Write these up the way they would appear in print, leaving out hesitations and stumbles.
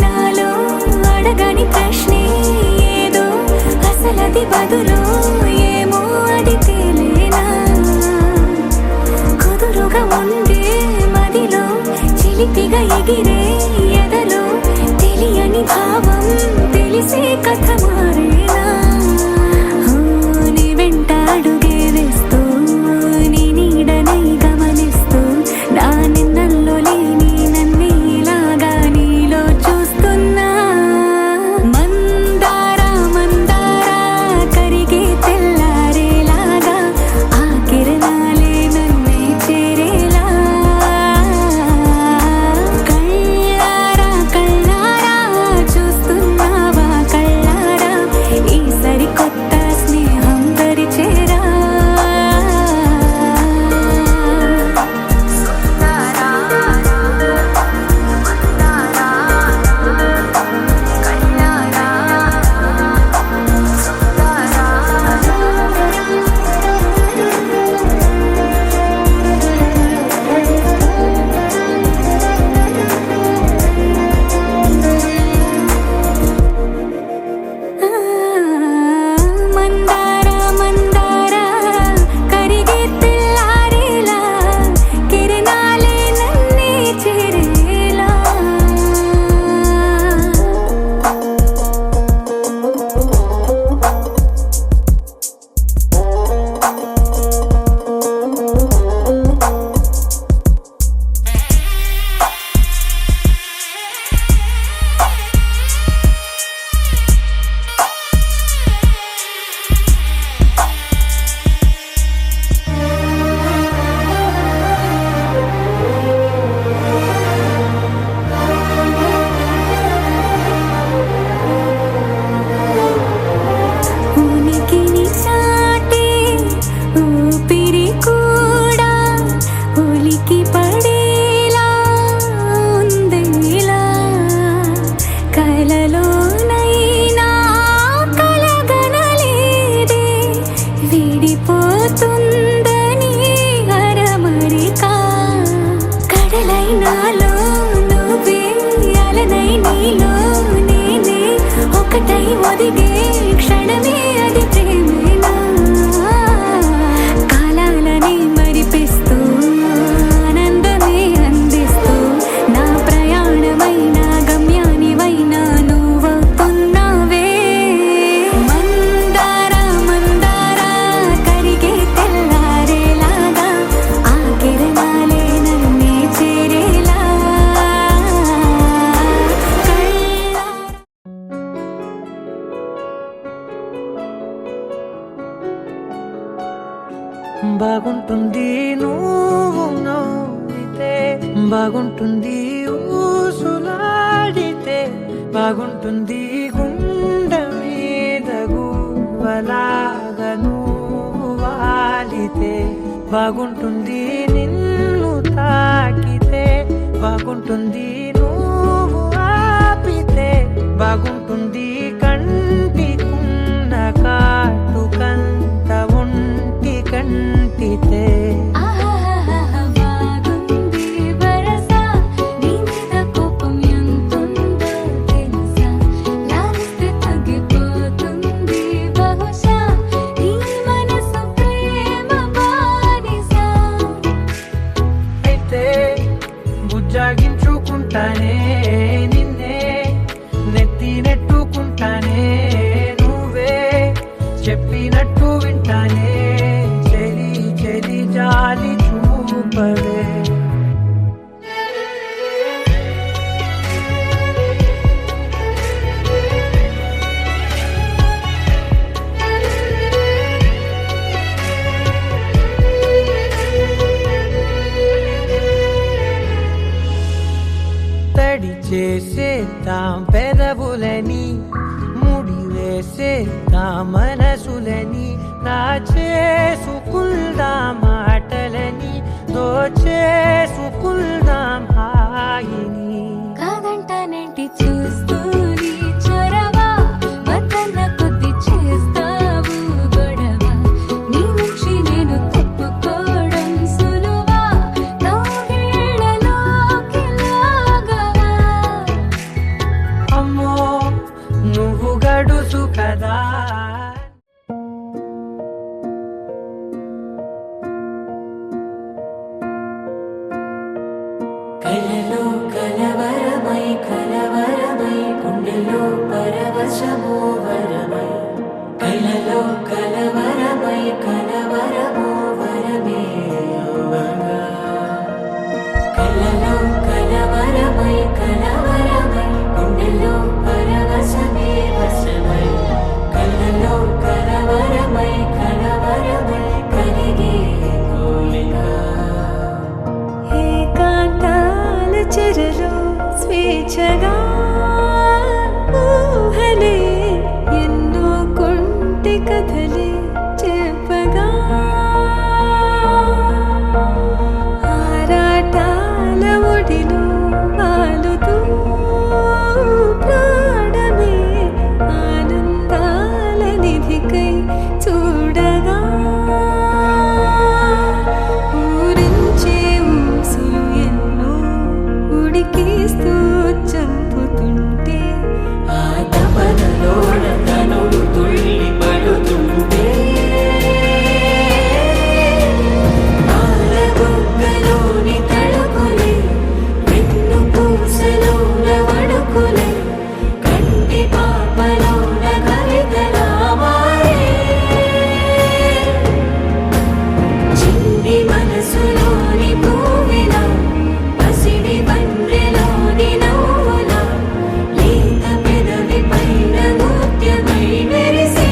నాలో అడగని ప్రశ్నే ఏదో అసలది బదులు ఏమో అది తేలేనా కుదురుగా ఉండే మదిలో చిలిపిగా ఎగిరే ఎదలో తెలియని భావం తెలిసే కథ మారేనా నీ వెంట అడుగే వేస్తూ నీ నీడనై గమనిస్తూ నా నిన్నల్లో లేని నన్నే ఇలాగా నీలో చూస్తున్నా మందారా మందారా కరిగే తెల్లారేలాగా ఆ కిరణాలే నన్నే చేరేలా కళ్ళారా కళ్ళారా చూస్తున్నావా కళ్ళారా ఈ సరికొత్త స్నేహం పరిచేరా మందారా మందారా కరిగే తెల్లారేలా కిరణాలే నన్నే చేరేలా ఉనికిని చాటే ఊపిరి కూడా ఉలికి పడేలా ఉందేలా కలలోనైనా కలగనలేదే విడిపోతుందని అరమరిక కడలై నాలో నువ్వే అలనై నీలో నేనే ఒకటై ఒదిగే క్షణమే అది ప్రేమేనా కాలాలని మరిపిస్తూ ఆనందమే అందిస్తూ నా ప్రయాణమైన గమ్యానివైనా నువ్వవుతున్నావే మందారా మందారా కరిగే తెల్లారేలాగా ఆ కిరణాలే నన్నే చేరేలా బాగుంటుంది నువ్వు నవ్వితే బాగుంటుంది ఊసులాడితే బాగుంటుంది గుండె మీద గువ్వలాగా నువ్వు వాలితే బాగుంటుంది నిన్ను తాకితే బాగుంటుంది నువ్వు ఆపితే బాగుంటుంది కంటికున్న కాటుకంత ఒంటి కంటితే బాగుంది వరస నీ మీద కోపం ఎంతుందో తెలుసా లాలిస్తే తగ్గిపోతుంది బహుశా నీ మనసు ప్రేమ బానిసా అయితే బుజ్జాగించుకుంటానే నిన్నే నెత్తి నెట్టుకుంటానే నువ్వే చెప్పినట్టు వింటానే చెలి చెలి జాలి చూపవే తడి చేసేద్దాం పెదవులని ముడి వేసేద్దాం మనసులని నా చేసుకుందాం మాటలని దోచేసుకుందాం హాయిని కాదంటానేంటి చూస్తూ నీ చొరవ వద్దన్న కొద్ది చేస్తావు గొడవ నీ నుంచి నేను తప్పుకోవడం సులువా నవ్వేళ్లలోకి లాగవా కలలో పరవశమో వరమై కలలో కలవరమై కలవరమో వరమే అవ్వగా కలలో కలవరమై కలవరమై గుండెలో పరవశమే వశమై కలలో కలవరమై కలవరమై కలిగే కోయిక ఏకాంతాల చెరలో స్వేచ్ఛగా ఊహలే ఎన్నో కొంటె కథలే చెప్పగా ఆరాటాల ఒడిలో వాలుతూ ప్రాణమే ఆనందాల నిధికై చూడగా ఊరించే ఊసులు ఎన్నో ఉడికిస్తూ చంపుతుంటే ఆ తపనలోన తనుడు తుళ్ళి పడుతుంటే పాలబుగ్గలోని తడుకులే వెన్ను పూసలోన వడుకులే కంటి పాపలోన కవితలా మారే చిన్ని మనసులోని పూవిలా పసిడి బండ్రెలోని నవ్వులా లేత పెదవి పైన ముత్యమై మెరిసే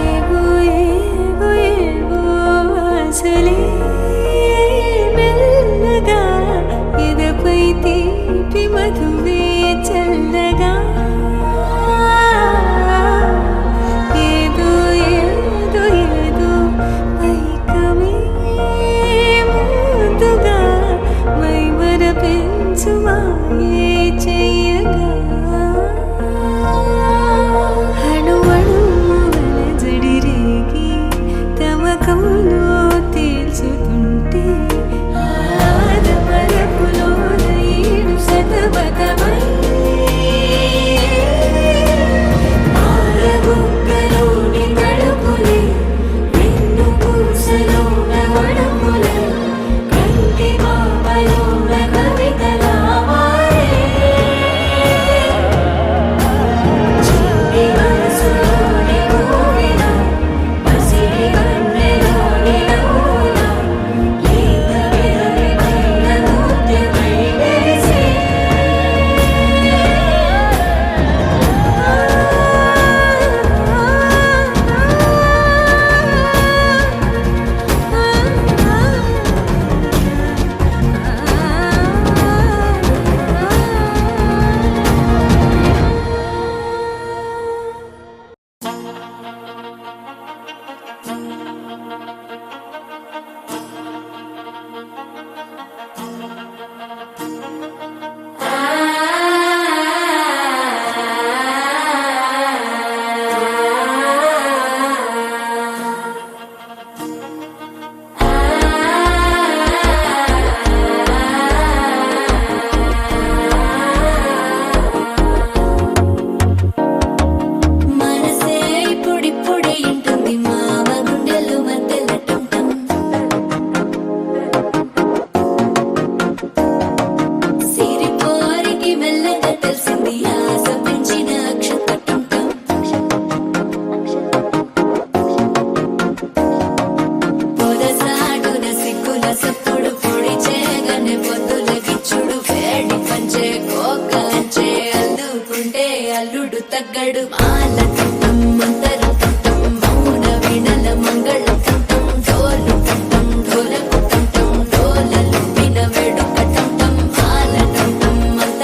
ఏవో ఏవో ఏవో ఆశలే మెల్లగా ఎదపై తీపి మధువే చల్లగా ఏదో ఏదో ఏదో పైకమే ముందుగా మైమర పెంచు మాయే చెయ్యగా అణువణువుల జడిరేగి తమకంలో తేల్చుతుంటే ఆదమరపులోన ఏడు శతమతమై పాలబుగ్గలోని తడుకులే వెన్ను పూసలోన వడుకులే కంటి పాపలోన కవితలా మారే చిన్ని మనసులోని పూవిలా పసిడి బండ్రెలోని నవ్వులా లేత పెదవి పైన ముత్యమై మెరిసే మనసే ఇప్పుడిప్పుడే ఇంటుంది మామ గుండెలు మధ్యల టంటం సిరిపోరికి మెల్లగా తెలిసింది ఆశ పెంచిన అక్షత టంటం పొదసాడున సిగ్గుల సప్పుడు పొడి చేయగానే పొద్దుల గిచ్చుడు వేడి పంచే కోకలంచే అల్లుకుంటే అల్లుడు తగ్గడు మాల టంటం మంతర టంటం మౌన వినల మంగళ టంటం డోలు టంటం ఢోలకు టంటం డోలలు విన వేడుక టంటం మాల టంటం మంతర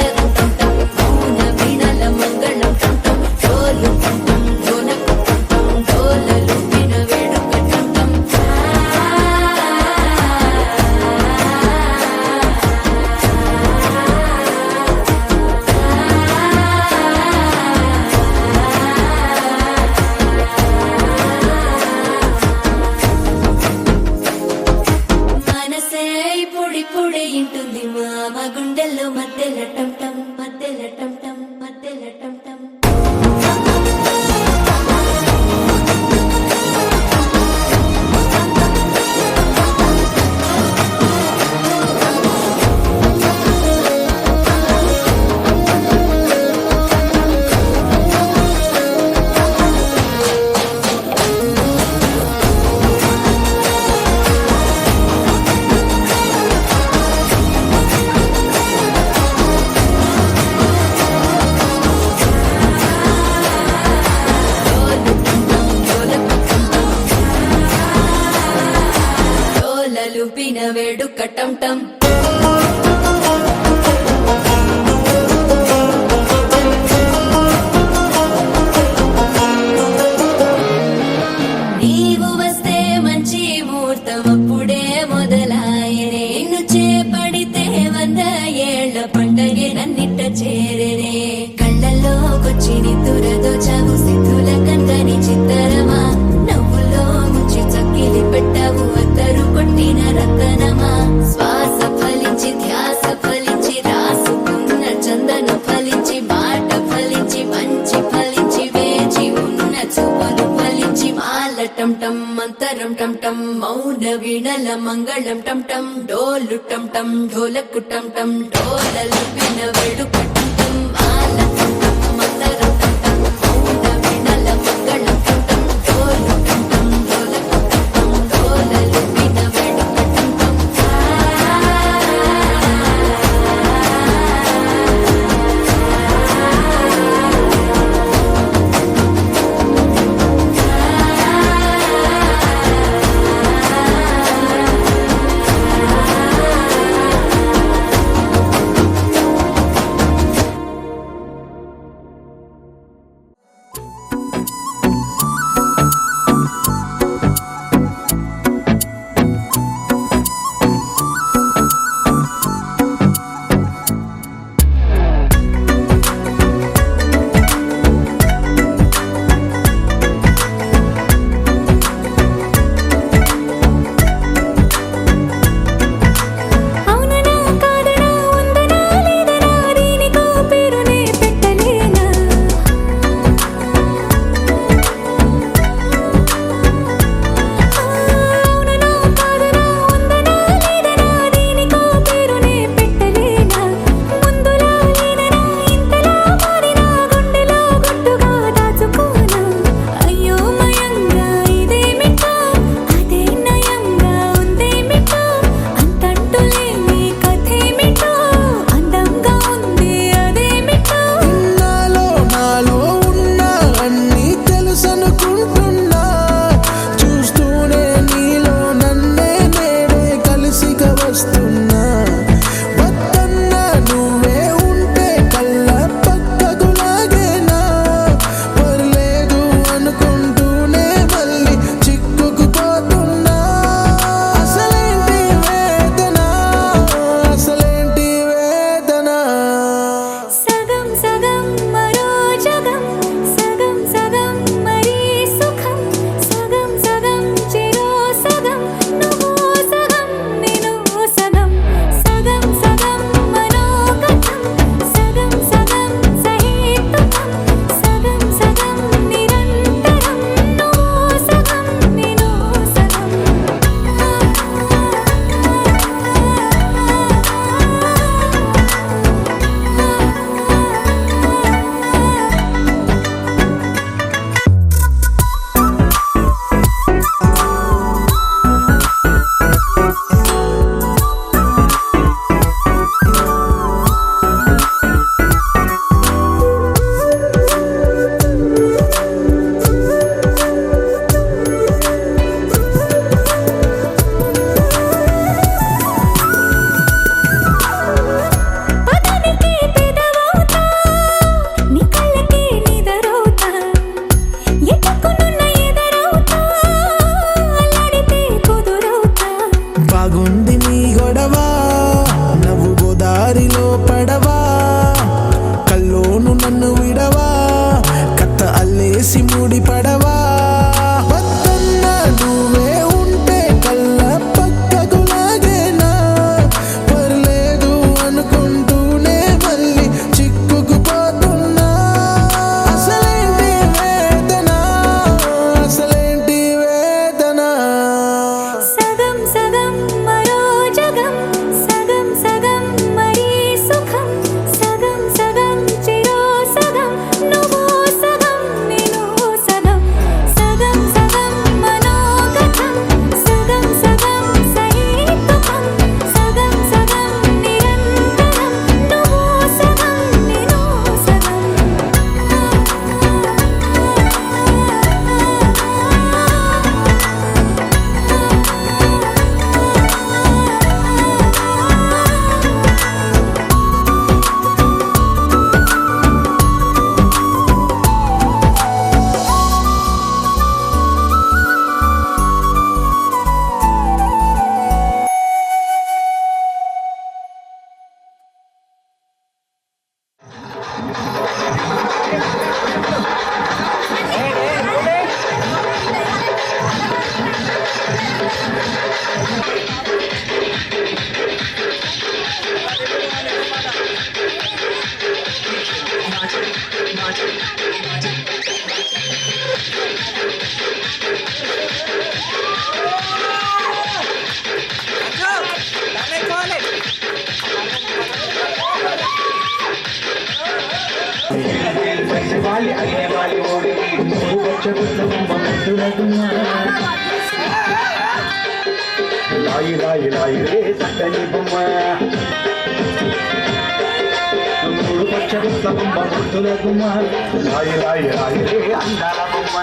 గుండెల్లో మధ్యల టం టం మధ్యల టం టం మధ్యల టం టం లుపిన వేడుక టం టం నీవు వస్తే మంచి ముహూర్తం అప్పుడే మొదలాయనే నిన్ను చేపడితే 100 ఏళ్ల పండగే నన్నిట్ట చేరనే కళ్ళల్లోకొచ్చి నిద్దురదోచావు సిద్ధుల కందని చిత్తరమా నవ్వులో ముంచి చక్కిలి పెట్టావు అద్దరు కొట్టిన రతనమా శ్వాస ఫలించి ధ్యాస ఫలించి రాసుకున్న చందను ఫలించి మాట ఫలించి మంచి ఫలించి వేచి ఉన్న చూపులు ఫలించి మాల టం టం మంతరం టం టం మౌన వీణల మంగళం టం టం డోలు టం టం ఢోలకు టం టం డోలలు విన వేడుక టం టం మాల టం టం మంతరం టం టం మౌన వీణల మంగళం టం టం డోలు టం టం ఢోలకు టం టం డోలలు విన వేడుక టం టం అనుకుంటా వాలి అనే వాలి ఓడికి మూడు వచ్చగుట్ల బొమ్మట్టులగున్నా లాయి లాయి లాయి రే సక్కని బొమ్మ మూడు వచ్చగుట్ల బొమ్మట్టులగున్నా లాయి లాయి లాయి రే అందాల బొమ్మ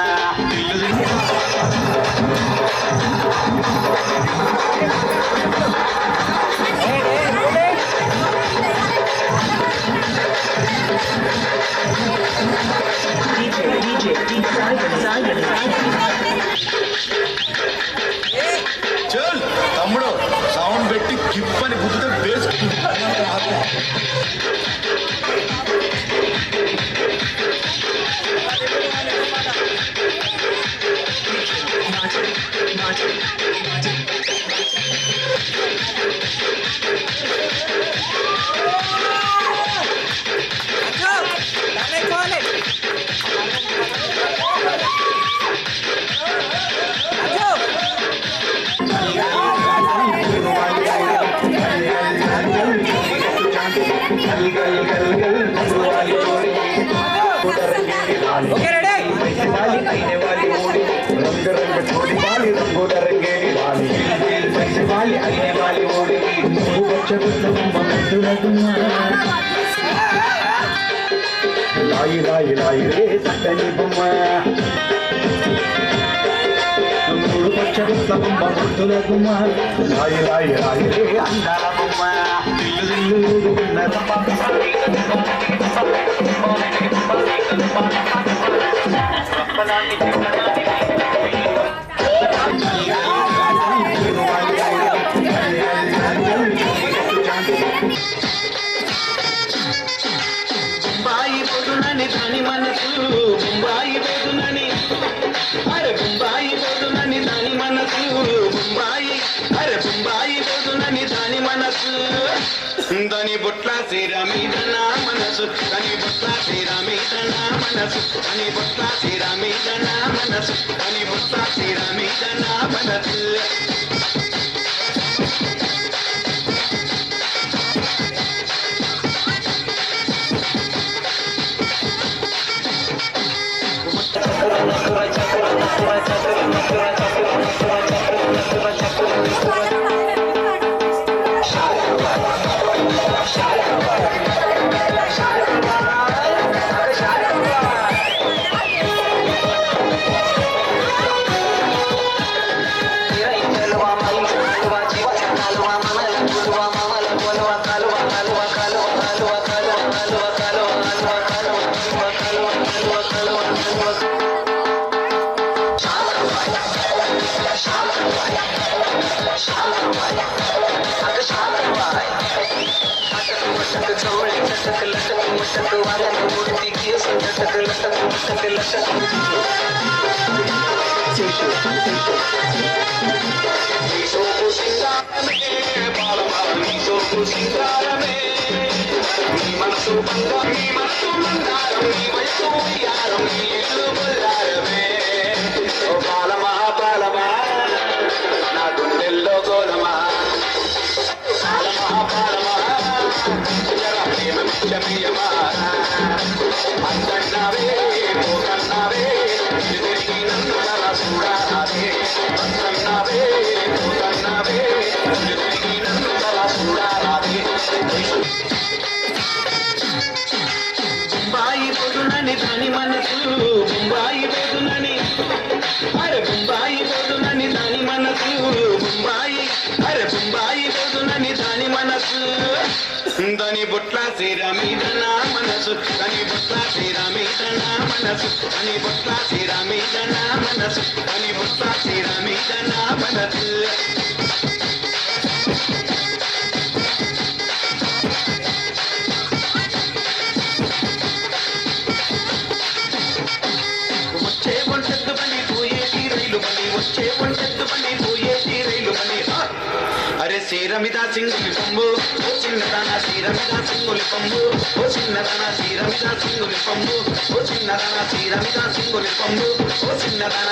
చల్ తమ్ముడు సౌండ్ పెట్టి కిప్పని గుద్దుతే బేస్ లాయి లాయి లాయి రే సక్కని బొమ్మ మూడు పచ్చగుట్ల బొమ్మ ముద్దుల గుమ్మ లాయి లాయి లాయి రే అందాల బొమ్మ బొంబాయి పోదునని దాని మనసు బొంబాయి పోదునని అరే బొంబాయి పోదునని దాని మనసు బొంబాయి అరే బొంబాయి పోదునని దాని మనసు దాని బొట్ల సీర మీద నా మనసు దాని బొట్ల సీర మీద నా మనసు దాని బొట్ల సీర మీద నా మనసు దాని బొట్ల సీర మీద నా మనసు నా గుండెల్లో గోలమా అందన్నావే పోకన్నావే తిరిగి నన్ను చూడాలే అందన్నావే పోకన్నావే తిరిగి నన్ను చూడాలే బొంబాయి పోదునని దాని మనసు బొంబాయి పోదునని అరే బొంబాయి పోదునని దాని మనసు బొంబాయి అరే బొంబాయి పోదునని దాని మనసు దాని బొట్ల సీర మీద నా మనసు దాని బొట్ల సీర మీద నా మనసు దాని బొట్ల సీర మీద నా మనసు దాని బొట్ల సీర మీద నా మనసు సీరమిద సింగులి పంబు ఓ చిన్నదాన సీరమిద సింగులి పంబు ఓ చిన్నదాన సీరమిద సింగులి పంబు ఓ చిన్నదాన సీరమిద సింగులి పంబు ఓ చిన్నదాన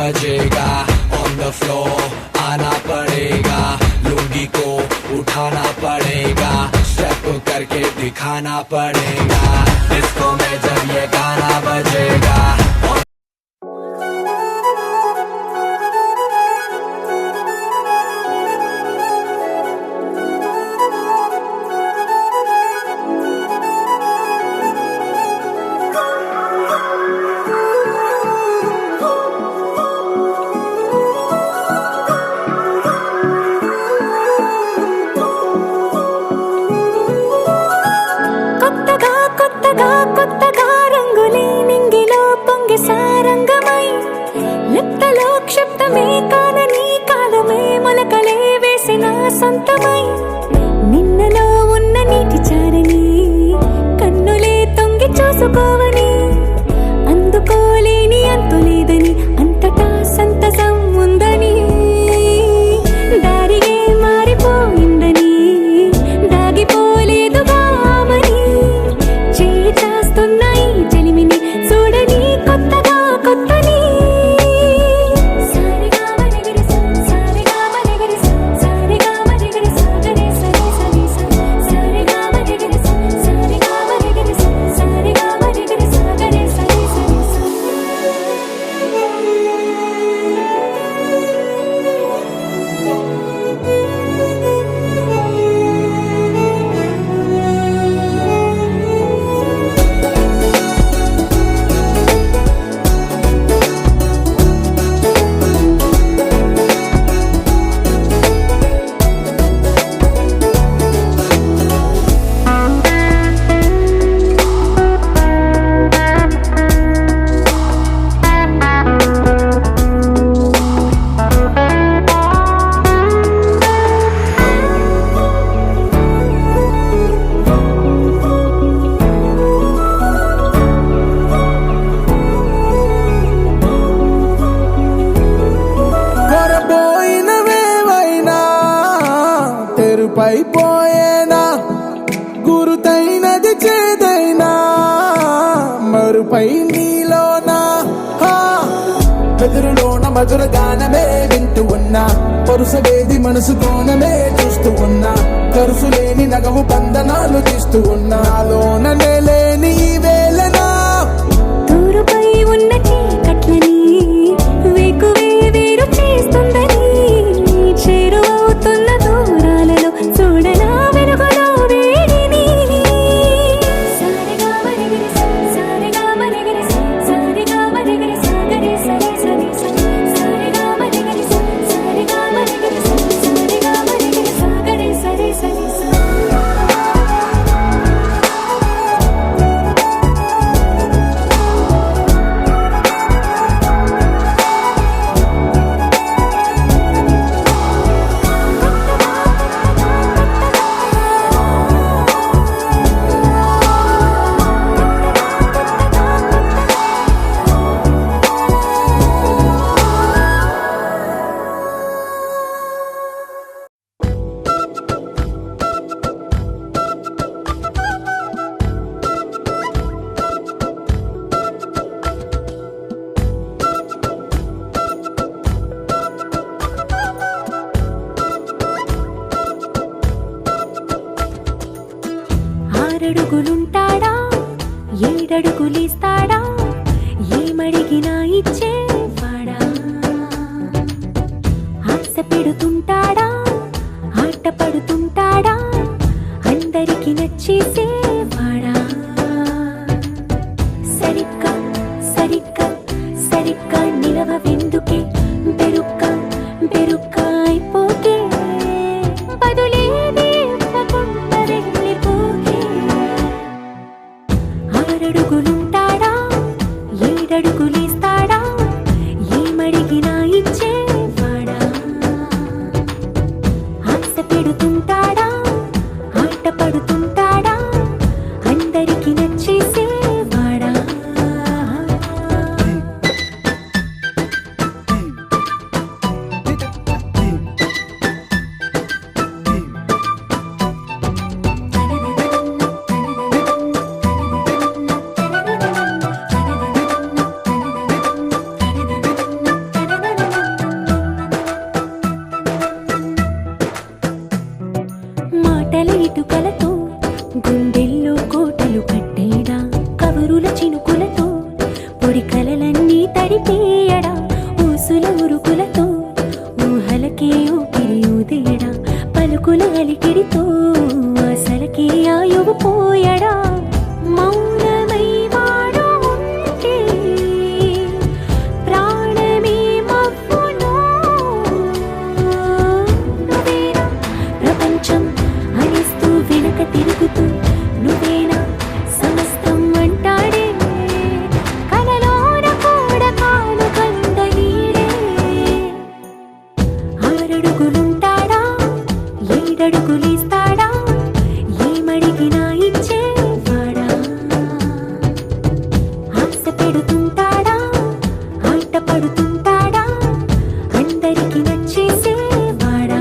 बजेगा ऑन द फ्लोर आना पड़ेगा लुंगी को उठाना पड़ेगा स्टेप करके दिखाना पड़ेगा डिस्को में जब ये गाना बजेगा నిన్నలో ఉన్న నీటి చారని కన్నులే తొంగి చూసుకోవని అందుకోలేని అంతు లేదని అంతటా సంతసం ఉందని దారిగే మారిపోయిందని దాగిపోలేదుగా ఆమని చేస్తున్నాయి చెలిమిని చూడని కొత్తగా కొత్తని పైపోయేనా గురుతైనది చేదైనా మరుపై నీలోనా ఎదురులోన మధుర గానమే వింటూ ఉన్నా పరుసవేది మనసు కోణమే చూస్తూ ఉన్నా కరుసులేని నగవు బంధనాలు తీస్తూ ఉన్నా లోన లేని ఈ వేళనా దూరుపై ఉన్న చీకట్లని వేకువే వేరు చేస్తుందని చేరువవుతున్న దూరాలలో చూడనా వెలుగులో వేడిని సారిగా మరిగిరి సారిగా మరిగిరి సారిగా మరిగిరి సాగరి సరి సరి సారిగా మరిగిరి సారిగా మరిగిరి సారిగా మరిగిరి ఆరడుగులుంటాడా ఏడడుగులిస్తాడా ఏమడిగినా ఇచ్చేవాడా ఆశ పెడుతుంటాడా ఆట పడుతుంటాడా అందరికి నచ్చేసేవాడా సరిగ్గా సరిగ్గా సరిగ్గా నిలవెందుకే బెరుక్క బెరుక్క అయిపోకే బదులేది ఇవ్వకుండా వెళ్ళిపోకే ఆరడుగులుంటాడా ఏడడుగులిస్తాడా ఏమడిగినా ఇచ్చేవాడా ఆశ పెడుతుంటాడా ఆట పడుతుంటాడా అందరికి నచ్చేసేవాడా మాటల ఇటుకలతో గుండెల్లో కోటలు కట్టేడా కవరుల చినుకులతో పొడి కలలన్నీ తడిపేయడా ఊసుల ఉరుకులతో ఊహలకే ఊపిరి ఊదేయడా పలుకుల అలికిడితో అసలకే ఆయువు పోయడా మౌనమై వాడు ఉంటే ప్రాణమే మవ్వునో నువ్వేనా ప్రపంచం అనిస్తూ వెనక తిరుగుతూ నువ్వేనా సమస్తం అంటాడే కలలోన కూడా కాను కంద నీడే ఆరడుగులుంటాడా ఏడడుగులిస్తాడా ఏమడిగినా ఇచ్చేవాడా ఆశ పెడుతుంటాడా ఆట పడుతుంటాడా అందరికి నచ్చేసేవాడా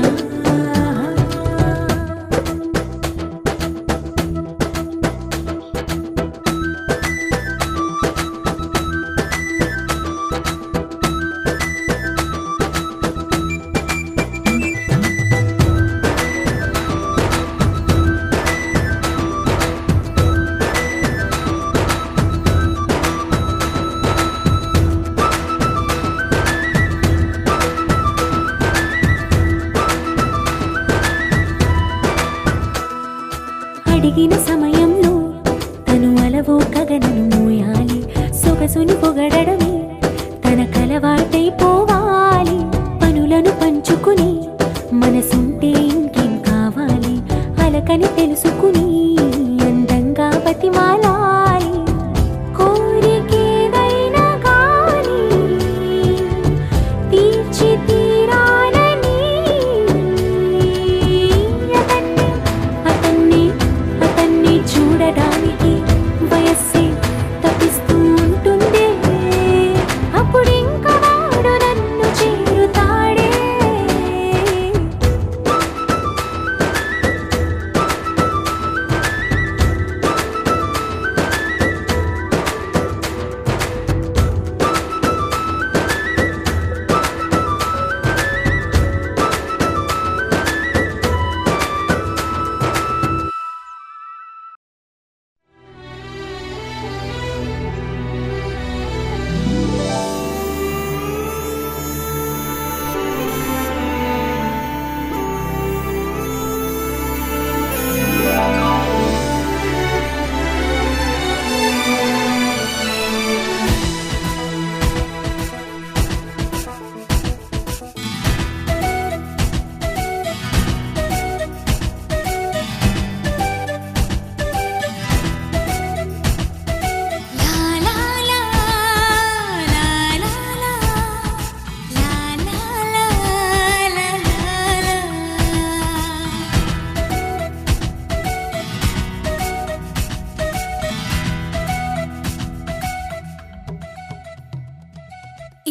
అడిగిన సమయంలో తను అలవో కగనను మోయాలి సొగసుని పొగడమే తనకలవాటైపోవాలి పనులను పంచుకుని మనసుంటే ఇంకేం కావాలి అలకని తెలుసుకుని అందంగా బతిమాలాలి కోరికేదైనా గాని తీర్చి తీరాలని అతన్ని అతన్ని చూడడానికి వయస్సే తప్పిస్తూ ఉంటుంది అప్పుడింకా వాడు నన్ను చేరుతాడే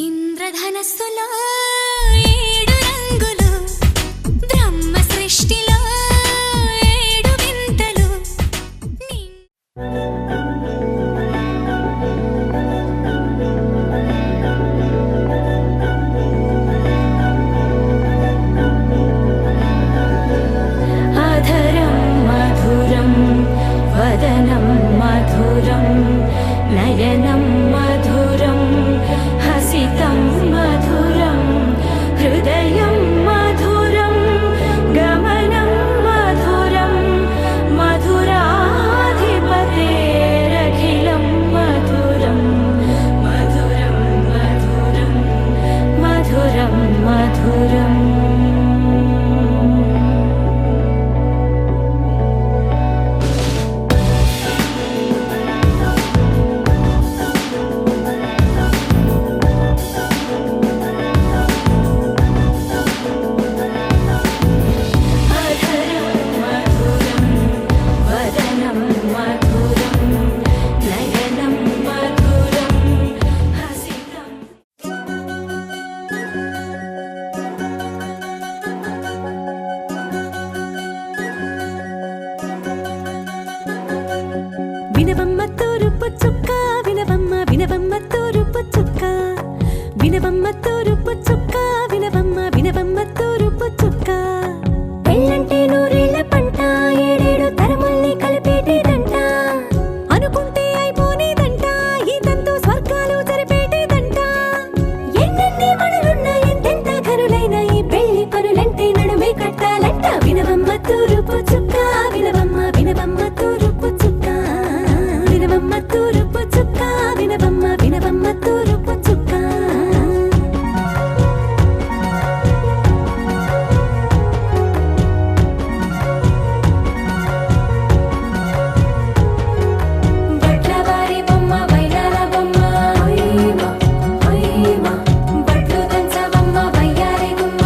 ఇంద్రధనస్సులో ఏడు రంగులు బ్రహ్మ సృష్టిలో ఏడు వింతలు ఆధరం మధురం వద నయనం మధురం హసితం మధురం హృదయం మధురం గమనం మధురం మధురాధిపతేరఖిలం మధురం మధురం మధురం మధురం మధురం వినవమ్మ తూరుపు చుక్క వినవమ్మ వినవమ్మ తూరుపు చుక్క వినవమ్మ తూరుపు చుక్క వినవమ్మ వినవమ్మ తూరుపు చుక్క పెళ్ళంటే నూరేళ్ల పంట ఏడేడు తరముల్ని కలిపేటేదంట అనుకుంటే అయిపోనేదంట ఈ తంతు స్వర్గాలు జరిపేటేదంట ఎన్నెన్ని మనులున్న ఎంతెంత ఘనులైన ఈ పెళ్లి పనులంటే నడుమే కట్టాలంట వినవమ్మ తూరుపు చుక్క వినవమ్మ వినవమ్మ తూరుపు చుక్క వినవమ్మ తూరుపు చుక్క వినవమ్మ వినవమ్మ తూరుపు చుక్క బట్లవారి బొమ్మ వైరాల బొమ్మ హొయ్మ హొయ్మ బట్లు దంచవమ్మ వయ్యారి గుమ్మ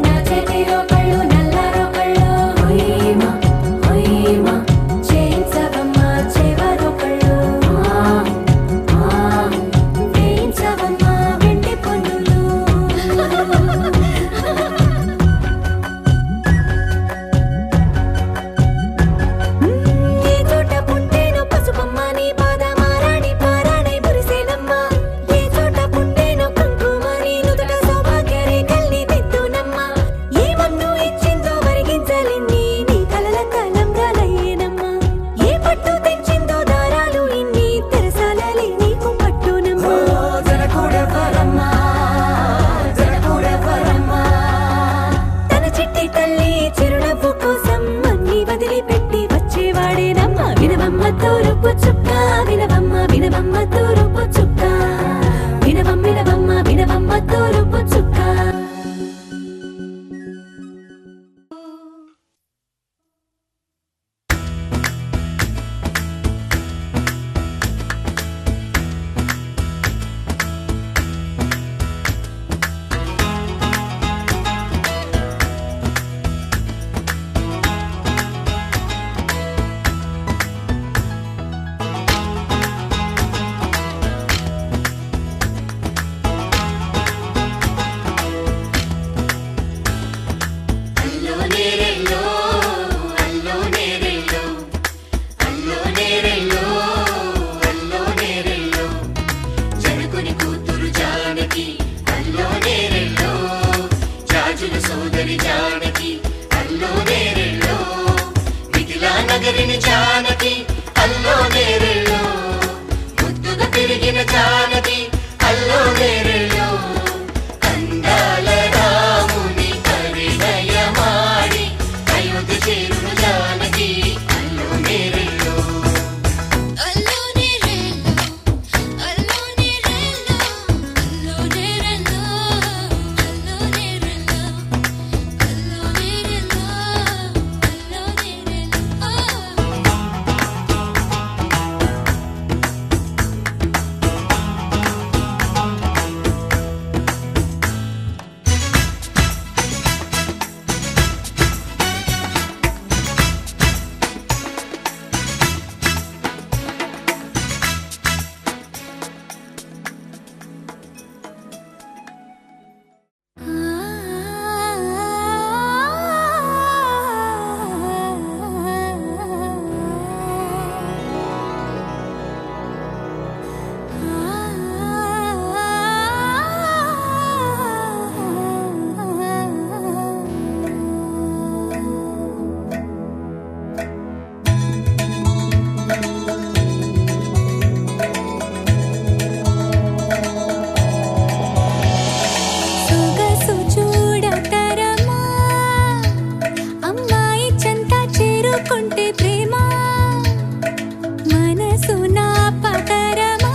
నా చేతిలో కళ్ళు నల్లారో కళ్ళు హొయ్మ హొయ్మ చేయించవమ్మ చేవరో కళ్ళు వేయించవమ్మ వెండి పొన్నులు ఏ చోట పుట్టేనో పసుపమ్మ నీ పాదమారాణి పారాణై మురిసేనమ్మ ఏ చోట పుట్టేనో కుంకుమ నీ నుదుట సౌభాగ్య రేఖల్ని దిద్దునమ్మ ఏ మన్ను ఇచ్చిందో వరిగించలిన్ని నీ కలల కలంగాలయ్యేనమ్మ ఏ పట్టు తెచ్చిందో దారాలు ఇన్ని తెరసాలలి నీకు పట్టునమ్మ జనకూడెవ్వరమ్మ జనకూడెవ్వరమ్మ తన చిట్టి తల్లి చిరునవ్వు కోసం అన్ని వదిలిపెట్టి వచ్చేవాడేనమ్మ వినవమ్మ తూరుపు చుక్క వినవమ్మ వినవమ్మ తూరుపు చుక్క వినవమ్మ వినవమ్మ వినవమ్మ తూరుపు చుక్క లాగుతుంటే ప్రేమ మనసు నా పతరమా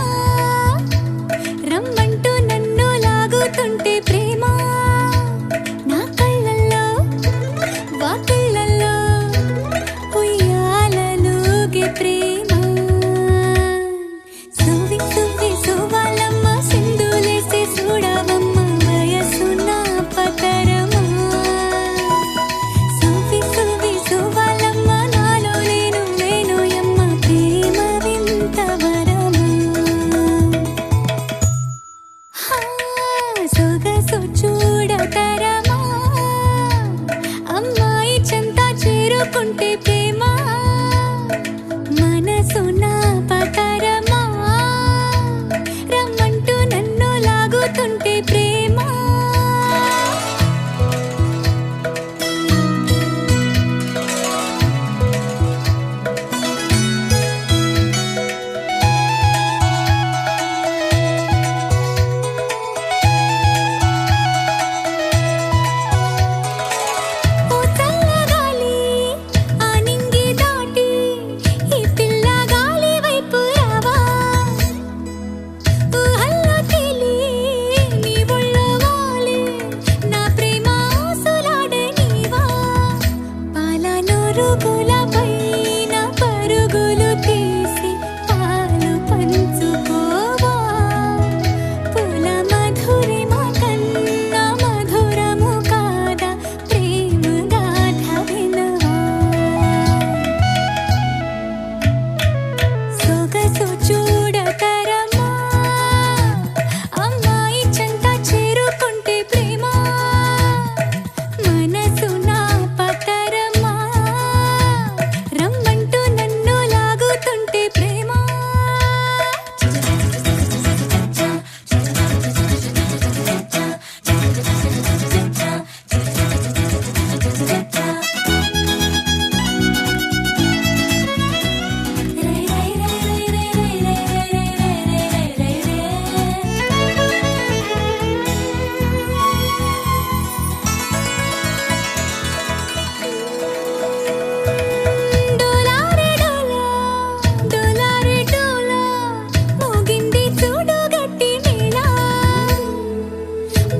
రమ్మంటూ నన్ను లాగుతుంటే ప్రేమ నా కళ్ళల్లో వాకిళ్ళల్లో ఉయ్యాలలుగే ప్రేమ సువి సువి సువాలమ్మ సింధులేసి చూడవమ్మ వయసు నా పతరమా సువి సువి సువాలమ్మ నాలో నేను లేనోయమ్మ ప్రేమ వింత వరమా సొగసు చూడతరమా అమ్మాయి చెంత చేరుకుంటే ప్రేమ మనసు నా పతరమా రమ్మంటూ నన్ను లాగుతుంటే ప్రేమ ఓ చల్లగాలి ఆ నింగి దాటి ఈ పిల్లగాలి వైపు రావా ఊహల్లో తేలి నీ ఒళ్ళో వాలి నా ప్రేమ ఊసులాడనీవా పాల నూరుగుల పైన పరుగులు తీసి పాలు పంచుకోవా పూల మధురిమ కన్నా మధురము కాదా ప్రేమ గాథ వినవా సొగసు చూడతరమా అమ్మాయి చెంత చేరుకుంటే ప్రేమ మనసు నా పతరమా రమ్మంటూ నన్ను లాగుతుంటే ప్రేమ డోలారే డోలా డోలారే డోలా మోగింది చూడు గట్టి మేళ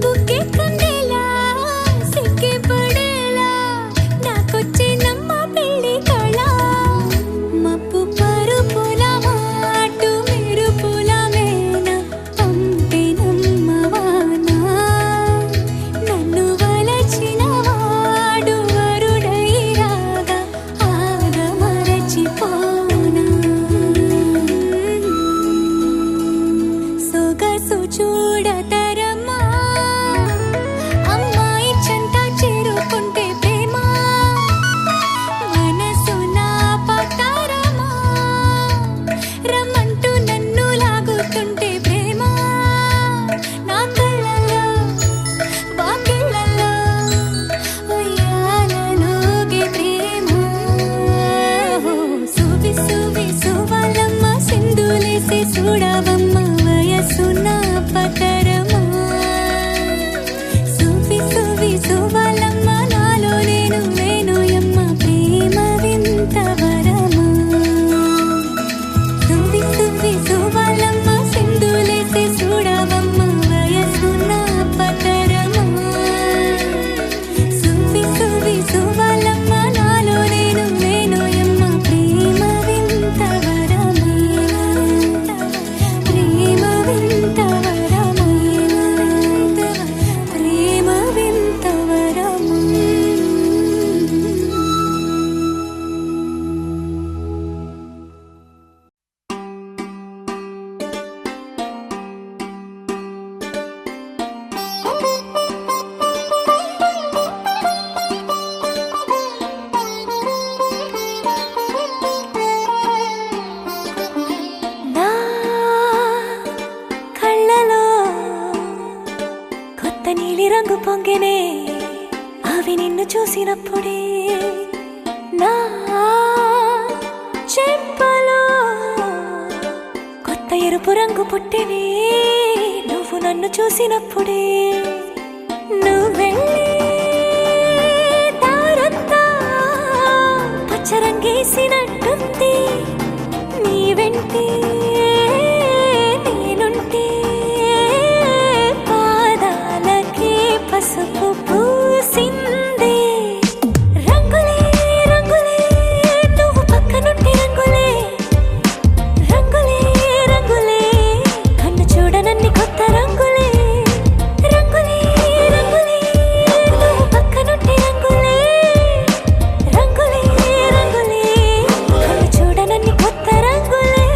బుక్కే కందేలా సిక్కి పడేలా నాకొచ్చే నమ్మ పెళ్లి కళ మప్పు పరుపుల మాటు మెరుపుల మేన పంపే నమ్మవానా నన్ను వలచిన వాడు వరుడై రాగా ఆగ మరచిపోనా సొగసు చూడతరమా అమ్మాయి చెంత చేరుకుంటే ప్రేమ మనసు నా పతరమా రమ్మంటూ నన్ను లాగుతుంటే ప్రేమ నా కళ్ళల్లో వాకిళ్ళల్లో ఉయ్యాలలోగే ప్రేమ సువి సువి సువాలమ్మ సింధులేసి చూడవమ్మ వయసు నా పతరమా సువి సువి సువాలమ్మ నాలో నేను లేనోయమ్మ ప్రేమ వింత వరమా సువి సువి సువాలమ్మ సింధులేసి చూడవమ్మ వయసు నా పతరమా సువి సువి సువాలమ్మ నాలో నేను లేనోయమ్మ ప్రేమ వింత వరమా ప్రేమ వింత వరమా ప్రేమ వింత వరమా నా కళ్ళలో కొత్త నీలి రంగు పొంగెనే అవి నిన్ను చూసినప్పుడే నా చెంపలో కొత్త ఎరుపు రంగు పుట్టెనే నువ్వు నన్ను చూసినప్పుడే నువ్వెళ్ళే దారంతా పచ్చరంగే వేసినట్టుంది నీ వెంటే నేనుంటే పాదాలకే పసుపు పూసిందే రంగులే రంగులే నువ్వు పక్కనుంటే రంగులే రంగులే రంగులే కన్ను చూడనన్ని కొత్త రంగులే రంగులే రంగులే నువ్వు పక్కనుంటే రంగులే రంగులే రంగులే కన్ను చూడనన్ని కొత్త రంగులే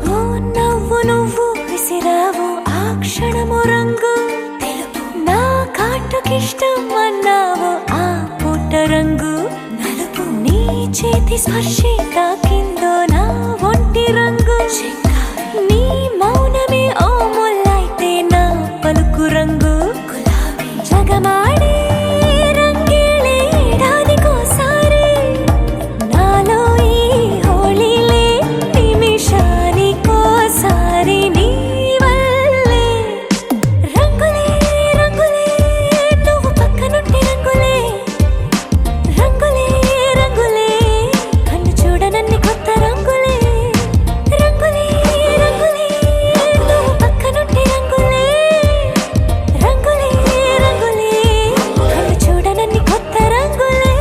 ఓ నవ్వు నువ్వు విసిరావు ఆ క్షణము రంగు తెలుపు నా కాటుకిష్టం అన్నావు ఆ పుట్ట రంగు నలుపు నీ చేతి స్పర్శే తాకిందో నా ఒంటి రంగు నీ మౌనమే ఓ ముల్లైతే నా పలుకు రంగు గులాబీ జగమాడే రంగేళే ఏడాదికోసారి నాలో ఈ హోళీలే నిమిషానికోసారి నీ వల్లే రంగులే రంగులే నువ్వు పక్కనుంటే రంగులే రంగులే రంగులే కన్ను చూడనన్ని కొత్త రంగులే రంగులే రంగులే నువ్వు పక్కనుంటే రంగులే రంగులే రంగులే కన్ను చూడనన్ని కొత్త రంగులే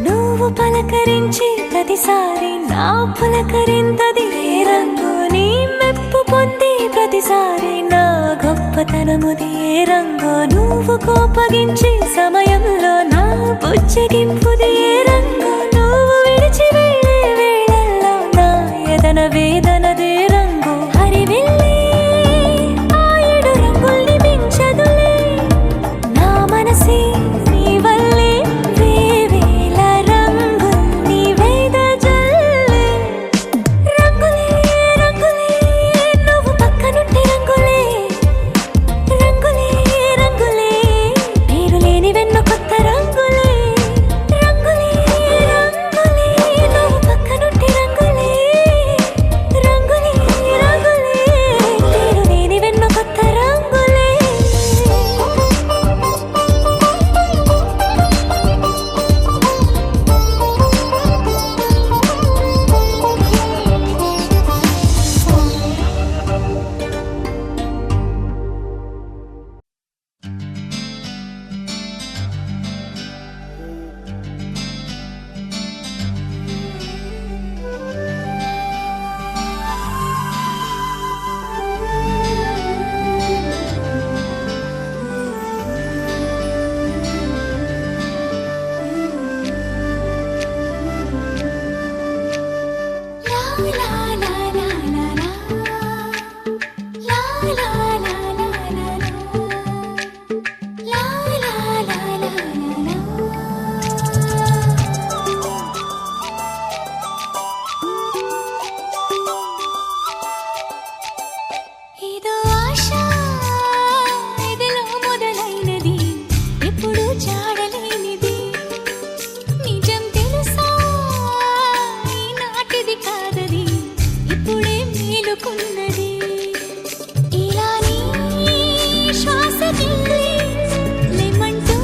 నువ్వు పలకరించి ప్రతిసారి నా పులకరింతది ఏ రంగు నీ మెప్పు పొంది ప్రతిసారి నా గొప్పతనముది ఏ రంగు నువ్వు కోపగించి సమయంలో నా బుజ్జగింపుది ఏ రంగు నువ్వు విడిచి వెళ్ళే వేళల్లో నా ఎదన వేదనదే రంగు హరివిల్లే ఆ ఏడు రంగుల్ని మించదులే నా మనసే నీ వల్లే వేవేల రంగుల్ని వెదజల్లే రంగులే రంగులే నువ్వు పక్కనుంటే రంగులే రంగులే రంగులే పేరు లేని వెన్న కొత్త రంగులే రంగులే రంగులే నువ్వు పక్కనుంటే రంగులే రంగులే రంగులే పేరు లేని వెన్న కొత్త రంగులే ఇదో ఆశ ఇదిలో మొదలైనది ఎప్పుడు చాడలేనిది నిజం తెలుసా ఈనాటిది కాదది ఇప్పుడే మేలుకున్నది ఇలా నీ శ్వాస గిల్లి లేమంటూ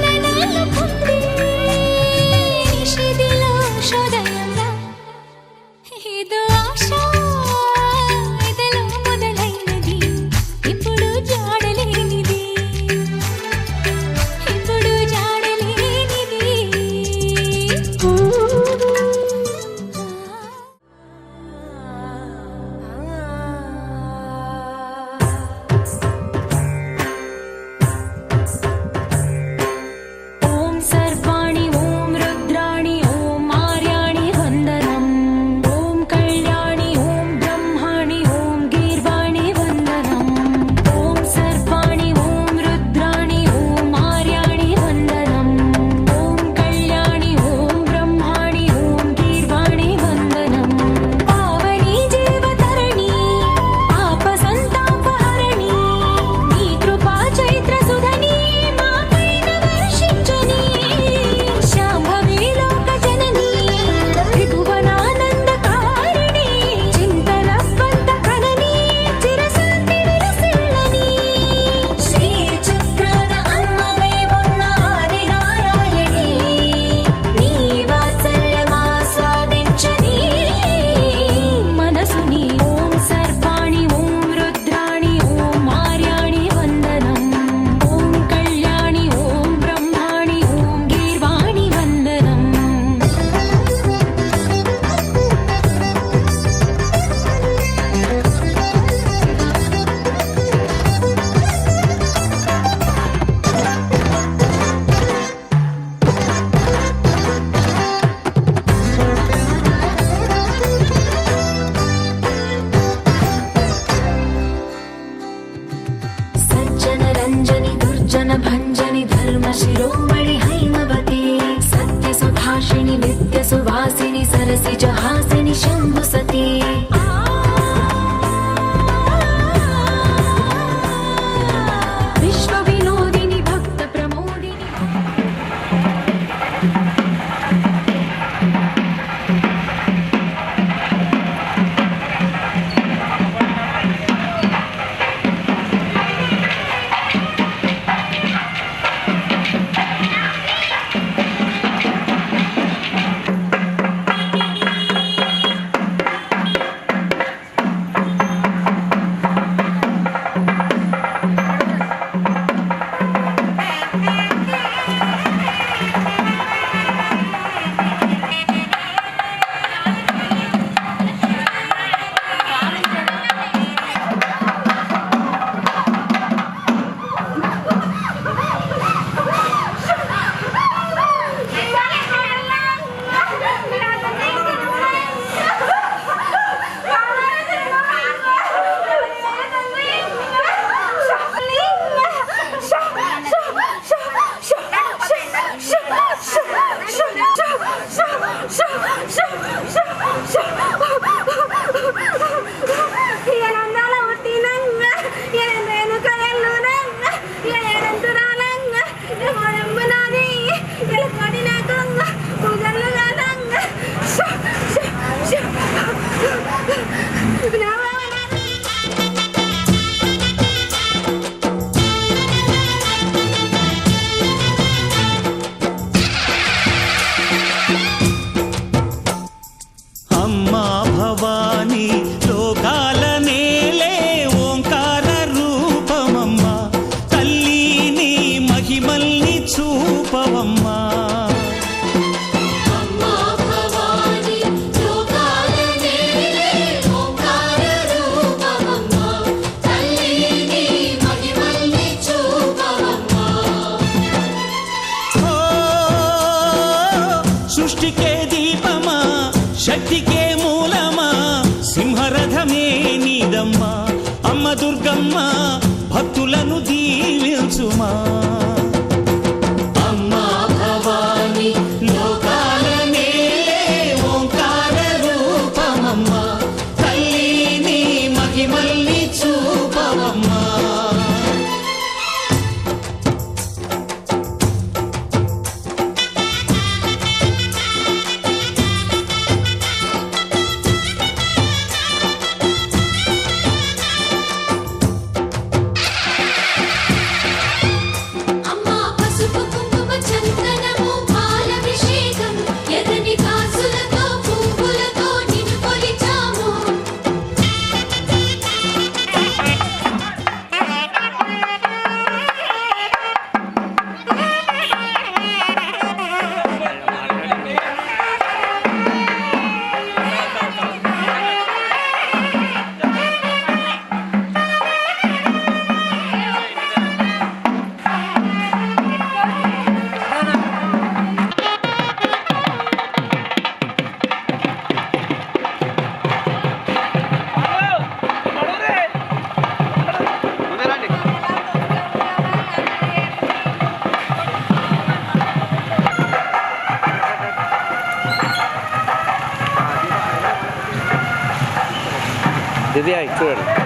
నన్నుకుంది నిషిదిలో శోదయంలా ఇదో ఆశ ఇదిలో మొదలైనది ఇప్పుడు జాడలేనిది ఇప్పుడు జాడలేనిది అమ్మా భవానీ లోకాల నేలే ఓంకార రూపమమ్మా తల్లి నీ మహిమల్ని చూపవమ్మా అమ్మా భవాని లోకాల నేలే ఓంకార రూపమమ్మా తల్లి నీ మహిమల్ని చూపవమ్మా ఓ సృష్టికే దీపమా శక్తికే మూలమా సింహరథమే నీదమ్మా అమ్మ దుర్గమ్మ భక్తులను దీవించుమా అమ్మా భవాని లోకాల నేలే ఓంకార రూపమమ్మా తల్లి నీ మహిమల్ని చూపవమ్మా అమ్మా పసుపు కుంకుమ చందనము పాలభిషేకం ఎర్రని కాసులతో పువ్వులతో నిన్ను కొలిచాము దివ్య చూడండి